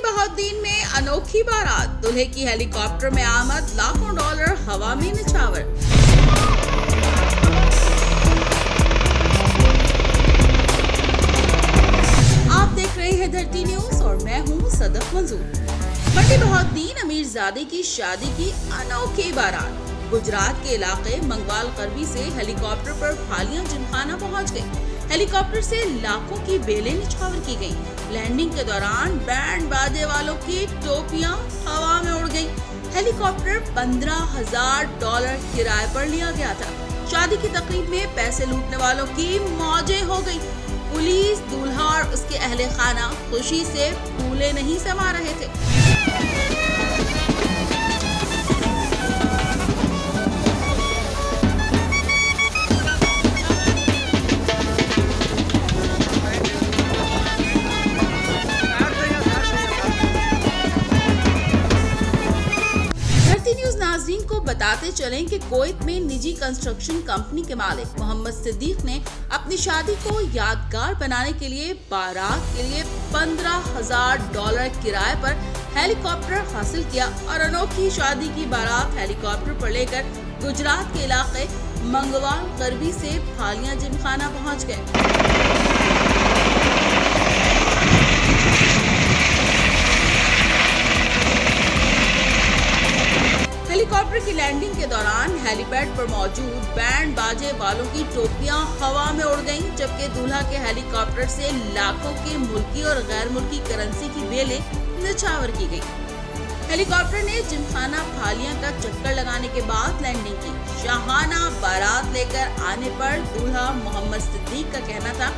बहाउद्दीन में अनोखी बारात, दूल्हे की हेलीकॉप्टर में आमद, लाखों डॉलर हवा में निछावर। आप देख रहे हैं धरती न्यूज और मैं हूं सदफ मंजूर। मंडी बहाउद्दीन अमीरजादे की शादी की अनोखी बारात गुजरात के इलाके मंगवाल करबी से हेलीकॉप्टर पर फालियां जिमखाना पहुंच गई। हेलीकॉप्टर से लाखों की बेलें निछावर की गईं। लैंडिंग के दौरान बैंड बाजे वालों की टोपियां हवा में उड़ गईं। हेलीकॉप्टर $15,000 किराए पर लिया गया था। शादी की तकरीब में पैसे लूटने वालों की मौजें हो गई। पुलिस, दूल्हा और उसके अहले खाना खुशी से फूले नहीं समा रहे थे। नाज़रीन को बताते चलें कि कुवैत में निजी कंस्ट्रक्शन कंपनी के मालिक मोहम्मद सिद्दीक ने अपनी शादी को यादगार बनाने के लिए बारात के लिए $15,000 किराए पर हेलीकॉप्टर हासिल किया और अनोखी शादी की बारात हेलीकॉप्टर पर लेकर गुजरात के इलाके मंगवाल करबी से फालियां जिमखाना पहुंच गए। हेलीकॉप्टर की लैंडिंग के दौरान हेलीपैड पर मौजूद बैंड बाजे वालों की टोपियां हवा में उड़ गईं, जबकि दूल्हा के हेलीकॉप्टर से लाखों के मुल्की और गैर मुल्की करेंसी की बेलें निछावर की गईं। हेलीकॉप्टर ने जिमखाना फालियां का चक्कर लगाने के बाद लैंडिंग की। शाहाना बारात लेकर आने पर दूल्हा मोहम्मद सिद्दीक का कहना था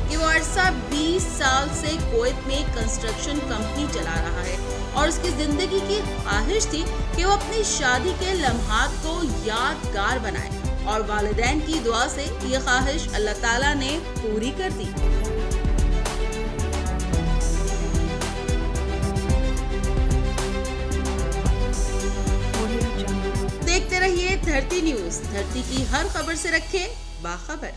कि वो अरसा 20 साल से कुवैत में कंस्ट्रक्शन कंपनी चला रहा है और उसकी जिंदगी की ख्वाहिश थी कि वो अपनी शादी के लम्हात को यादगार बनाए और वालिदैन की दुआ से ये ख्वाहिश अल्लाह ताला ने पूरी कर दी। देखते रहिए धरती न्यूज, धरती की हर खबर से रखे बाखबर।